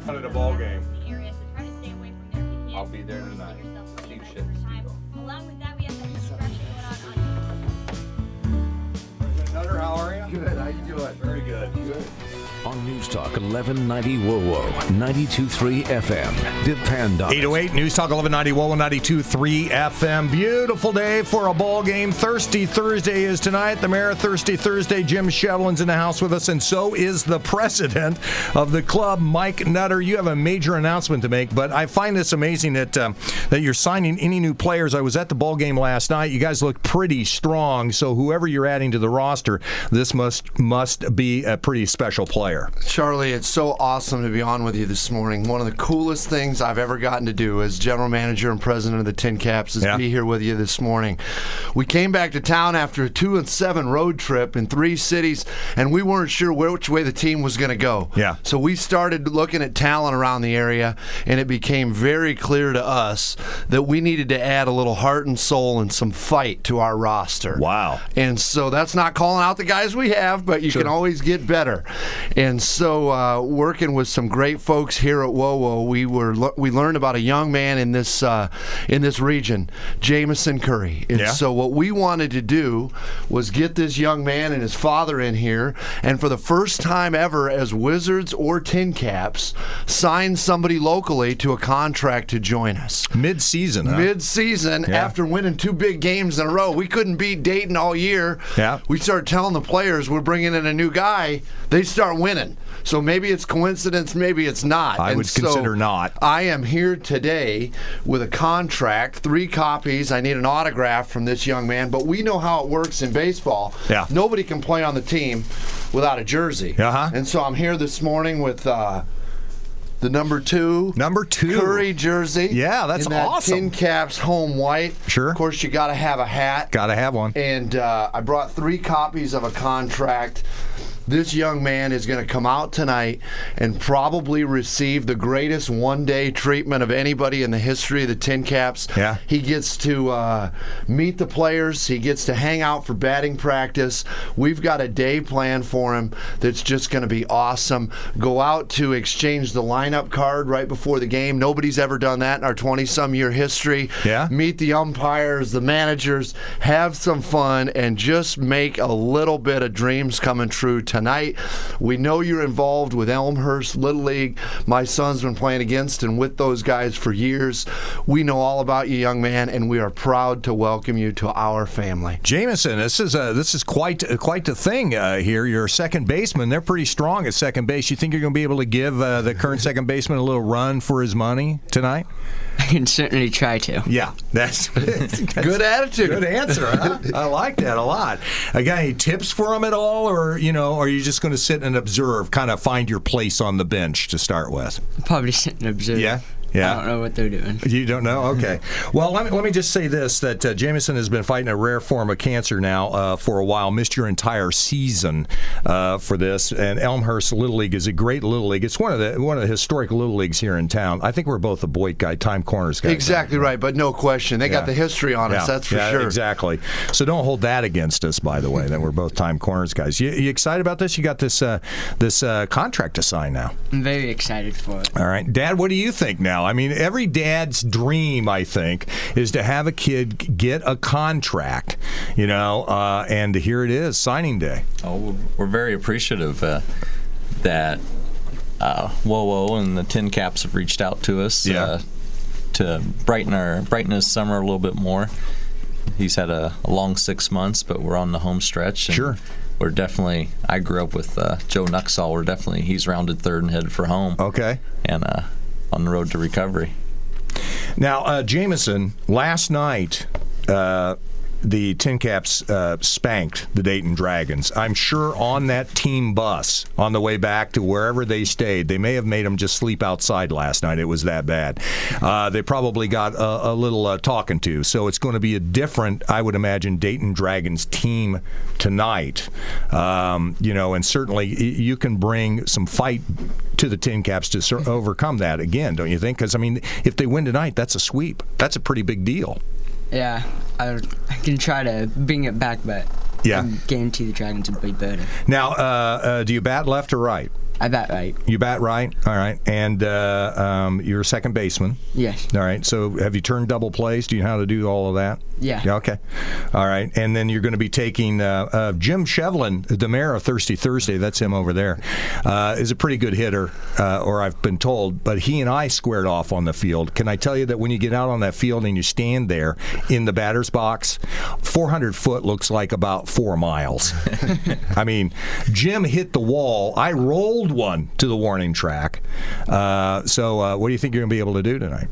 At a ball game. Area, so try to stay away from there if you can. I'll be there tonight. Give yourself a Keep little shit, bit of time. Along with that, we have some construction going on. President Nutter, how are you? Good. How you doing? Very good. Good. On News Talk 1190 WOWO, 92.3 FM. Depend on 808 News Talk 1190 WOWO 92.3 FM. Beautiful day for a ball game. Thirsty Thursday is tonight. The mayor of Thirsty Thursday, Jim Shevlin's in the house with us, and so is the president of the club, Mike Nutter. You have a major announcement to make, but I find this amazing that that you're signing any new players. I was at the ball game last night. You guys look pretty strong, so whoever you're adding to the roster, this must be a pretty special player. Charlie, it's so awesome to be on with you this morning. One of the coolest things I've ever gotten to do as general manager and president of the TinCaps is be here with you this morning. We came back to town after a 2-7 road trip in 3 cities, and we weren't sure which way the team was going to go. Yeah. So we started looking at talent around the area, and it became very clear to us that we needed to add a little heart and soul and some fight to our roster. Wow. And so that's not calling out the guys we have, but you can always get better. And so working with some great folks here at WOWO, we learned about a young man in this region, Jaymason Curry. And so what we wanted to do was get this young man and his father in here, and for the first time ever as Wizards or TinCaps, sign somebody locally to a contract to join us. Mid-season, huh? Mid-season, after winning 2 big games in a row. We couldn't beat Dayton all year. Yeah. We started telling the players we're bringing in a new guy. They start winning. So maybe it's coincidence, maybe it's not. I would consider not. I am here today with a contract, 3 copies. I need an autograph from this young man, but we know how it works in baseball. Yeah. Nobody can play on the team without a jersey. Uh-huh. And so I'm here this morning with the number 2 Curry jersey. Yeah, that's in that awesome. TinCaps home white. Sure. Of course, you got to have a hat. Got to have one. And I brought 3 copies of a contract. This young man is going to come out tonight and probably receive the greatest one-day treatment of anybody in the history of the TinCaps. Yeah. He gets to meet the players. He gets to hang out for batting practice. We've got a day planned for him that's just going to be awesome. Go out to exchange the lineup card right before the game. Nobody's ever done that in our 20-some-year history. Yeah. Meet the umpires, the managers, have some fun, and just make a little bit of dreams coming true tonight. We know you're involved with Elmhurst Little League. My son's been playing against and with those guys for years. We know all about you, young man, and we are proud to welcome you to our family. Jaymason, this is quite the thing here. You're a second baseman. They're pretty strong at second base. You think you're going to be able to give the current second baseman a little run for his money tonight? I can certainly try to. Yeah, that's good attitude. Good answer. Huh? I like that a lot. Got any tips for him at all, or are you just going to sit and observe, kind of find your place on the bench to start with? Probably sit and observe. Yeah. I don't know what they're doing. You don't know? Okay. Well, let me just say this, that Jaymason has been fighting a rare form of cancer now for a while. Missed your entire season for this. And Elmhurst Little League is a great Little League. It's one of the historic Little Leagues here in town. I think we're both the Boyd guy, Time Corners guys. Exactly right, but no question. They got the history on us, that's for sure. Exactly. So don't hold that against us, by the way, that we're both Time Corners guys. You excited about this? You got this contract to sign now. I'm very excited for it. All right. Dad, what do you think now? I mean, every dad's dream, I think, is to have a kid get a contract, and here it is, signing day. Oh, we're very appreciative that WOWO and the TinCaps have reached out to us to brighten his summer a little bit more. He's had a long 6 months, but we're on the home stretch. And sure. We're definitely, I grew up with Joe Nuxall. He's rounded third and headed for home. Okay. And on the road to recovery. Now, Jaymason, last night, the TinCaps spanked the Dayton Dragons. I'm sure on that team bus on the way back to wherever they stayed, they may have made them just sleep outside last night. It was that bad. They probably got a little talking to. So it's going to be a different, I would imagine, Dayton Dragons team tonight. And certainly you can bring some fight to the TinCaps to overcome that again, don't you think? Because, if they win tonight, that's a sweep. That's a pretty big deal. Yeah, I can try to bring it back, but I guarantee the Dragons will be better. Now, do you bat left or right? I bat right. You bat right? All right. And you're a second baseman. Yes. All right. So have you turned double plays? Do you know how to do all of that? Yeah. Okay. All right. And then you're going to be taking Jim Shevlin, the mayor of Thirsty Thursday, that's him over there, is a pretty good hitter, or I've been told, but he and I squared off on the field. Can I tell you that when you get out on that field and you stand there in the batter's box, 400 foot looks like about 4 miles. I mean, Jim hit the wall. I rolled one to the warning track. So what do you think you're going to be able to do tonight?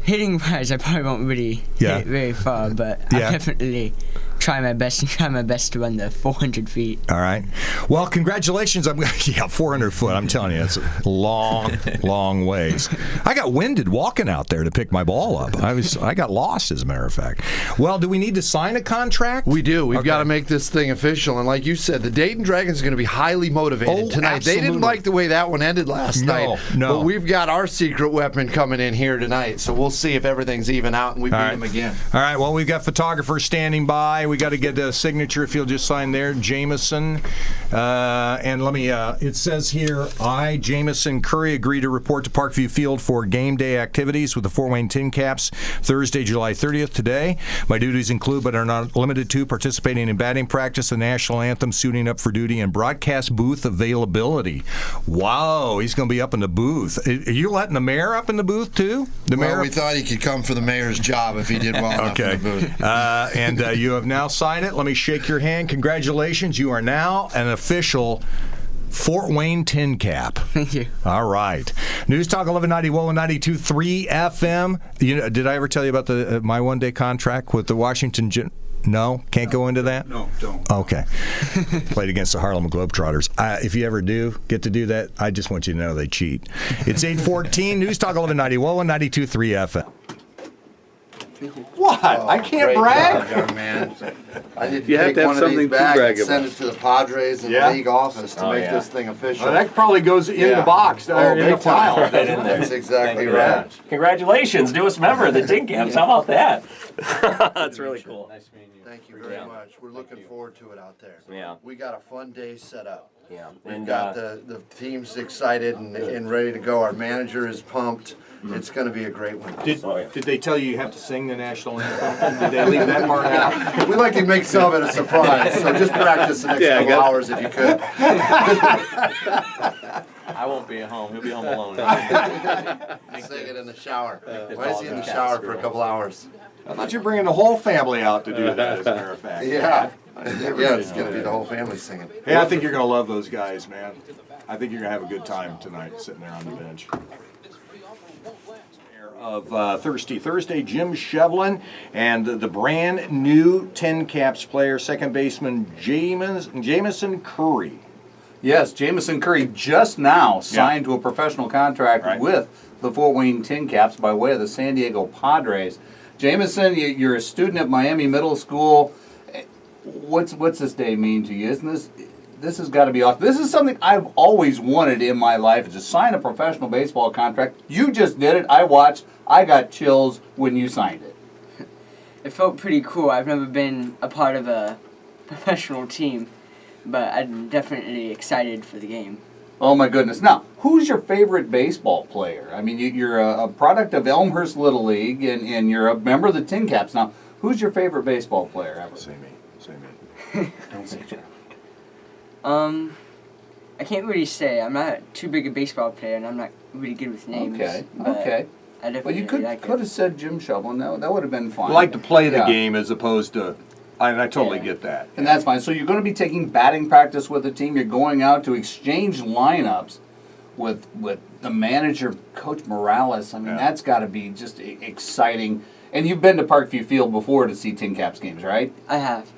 Hitting wise, I probably won't really hit it very far, but I'll definitely try my best to run the 400 feet. All right. Well, congratulations. 400 foot. I'm telling you, it's a long, long ways. I got winded walking out there to pick my ball up. I got lost, as a matter of fact. Well, do we need to sign a contract? We do. We've got to make this thing official. And like you said, the Dayton Dragons are going to be highly motivated tonight. Absolutely. They didn't like the way that one ended last night. No. But we've got our secret weapon coming in here tonight. So we'll see if everything's even out and we beat them again. All right. Well, we've got photographers standing by. We got to get a signature if you'll just sign there, Jaymason. And let me, it says here, I, Jaymason Curry, agree to report to Parkview Field for game day activities with the Fort Wayne TinCaps Thursday, July 30th today. My duties include, but are not limited to, participating in batting practice, the national anthem, suiting up for duty, and broadcast booth availability. Wow, he's going to be up in the booth. Are you letting the mayor up in the booth, too? Well, we thought he could come for the mayor's job if he did well enough in the booth. And you have now signed it. Let me shake your hand. Congratulations. You are now an official Fort Wayne TinCap. Thank you. All right. News Talk 1190 WOWO 92.3 FM. Did I ever tell you about the my one-day contract with the Washington... No? Can't go into that? No, don't. Okay. Played against the Harlem Globetrotters. If you ever do get to do that, I just want you to know they cheat. It's 8:14. News Talk 1190 WOWO 92.3 FM. What? I can't brag? Job, young man. I need to You have take to have one of these something to back brag and send about. it to the Padres and the league office to make this thing official. Well, that probably goes in the box or in the file. That's exactly right. Congratulations, newest member of the TinCaps. How about that? That's really cool. Nice meeting you. Thank you very much. We're looking forward to it out there. Yeah. We got a fun day set up. Yeah. We've got the team's excited and ready to go. Our manager is pumped. It's going to be a great one. Did they tell you have to sing the national anthem? Did they leave that part out? We like to make some of it a surprise, so just practice the next couple hours if you could. I won't be at home. He'll be home alone. Sing it in the shower. Why is he in the shower for a couple hours? I thought you were bringing the whole family out to do that, as a matter of fact. Yeah. Yeah, it's going to be the whole family singing. Hey, I think you're going to love those guys, man. I think you're going to have a good time tonight sitting there on the bench. Of Thirsty Thursday, Jim Shevlin, and the brand new TinCaps player, second baseman Jaymason Curry. Yes, Jaymason Curry just now signed to a professional contract with the Fort Wayne TinCaps by way of the San Diego Padres. Jaymason, you're a student at Miami Middle School. What's this day mean to you? This has got to be awesome. This is something I've always wanted in my life, is to sign a professional baseball contract. You just did it. I watched. I got chills when you signed it. It felt pretty cool. I've never been a part of a professional team, but I'm definitely excited for the game. Oh, my goodness. Now, who's your favorite baseball player? I mean, you're a product of Elmhurst Little League, and you're a member of the TinCaps. Now, who's your favorite baseball player ever? Say me. Don't say John. I can't really say. I'm not too big a baseball player, and I'm not really good with names. Okay. I definitely Well, you could like have said Jim Shevlin. That would have been fine. I like to play the game as opposed to, and I totally get that. And that's fine. So you're going to be taking batting practice with the team. You're going out to exchange lineups with the manager, Coach Morales. I mean, that's got to be just exciting. And you've been to Parkview Field before to see TinCaps games, right? I have.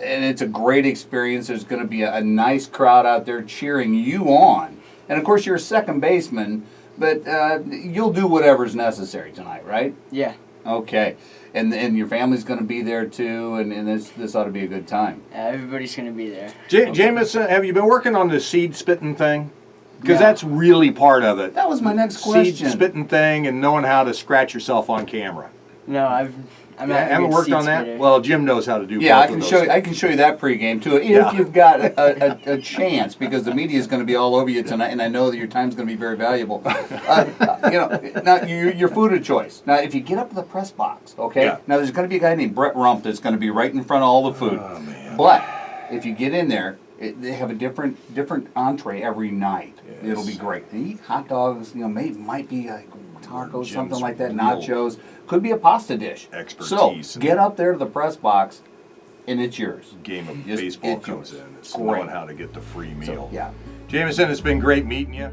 And it's a great experience. There's going to be a nice crowd out there cheering you on. And, of course, you're a second baseman, but you'll do whatever's necessary tonight, right? Yeah. Okay. And your family's going to be there, too, and this ought to be a good time. Everybody's going to be there. Jaymason, have you been working on the seed spitting thing? Because that's really part of it. That was my next question. Seed spitting thing and knowing how to scratch yourself on camera. No, I'm Yeah, haven't worked on that. Well, Jim knows how to do. Yeah, both I of can those show you. things. I can show you that pregame too. If Yeah. you've got a chance, because the media is going to be all over you tonight, and I know that your time's going to be very valuable. Now your food of choice. Now, if you get up to the press box, okay. Yeah. Now there's going to be a guy named Brett Rump that's going to be right in front of all the food. Oh, man. But if you get in there, they have a different entree every night. Yes. It'll be great. They eat hot dogs. might be like tacos, Jim's something like that. real Nachos. Could be a pasta dish. Expertise. So get up there to the press box, and it's yours. Game of Just- baseball it's comes yours. in. It's Great. knowing how to get the free meal. So, yeah. Jameson, it's been great meeting you.